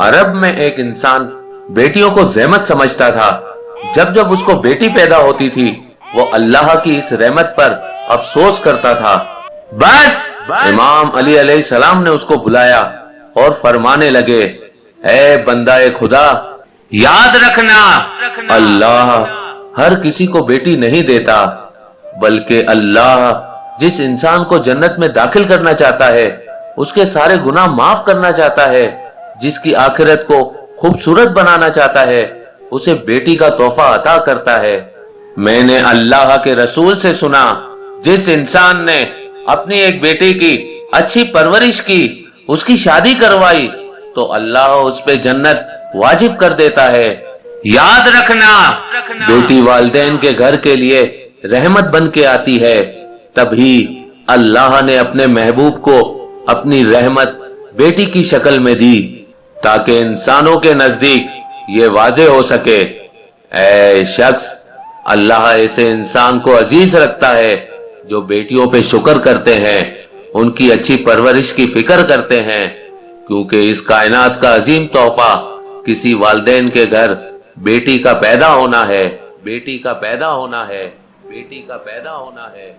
अरब में एक इंसान बेटियों को ज़हमत समझता था। जब जब उसको बेटी पैदा होती थी, वो अल्लाह की इस रहमत पर अफसोस करता था। बस इमाम अली अलैहिस्सलाम ने उसको बुलाया और फरमाने लगे, ऐ बंदा खुदा, याद रखना, अल्लाह हर किसी को बेटी नहीं देता, बल्कि अल्लाह जिस इंसान को जन्नत में दाखिल करना चाहता है, उसके सारे गुनाह माफ करना चाहता है, जिसकी आखिरत को खूबसूरत बनाना चाहता है, उसे बेटी का तोहफा अता करता है। मैंने अल्लाह के रसूल से सुना, जिस इंसान ने अपनी एक बेटी की अच्छी परवरिश की, उसकी शादी करवाई, तो अल्लाह उस पे जन्नत वाजिब कर देता है। याद रखना, बेटी वालिदैन के घर के लिए रहमत बन के आती है। तभी अल्लाह ने अपने महबूब को अपनी रहमत बेटी की शक्ल में दी, ताकि इंसानों के नजदीक ये वाजे हो सके, ऐ शख्स, अल्लाह ऐसे इंसान को अजीज रखता है जो बेटियों पे शुक्र करते हैं, उनकी अच्छी परवरिश की फिक्र करते हैं, क्योंकि इस कायनात का अजीम तोहफा किसी वालिदैन के घर बेटी का पैदा होना है, बेटी का पैदा होना है, बेटी का पैदा होना है।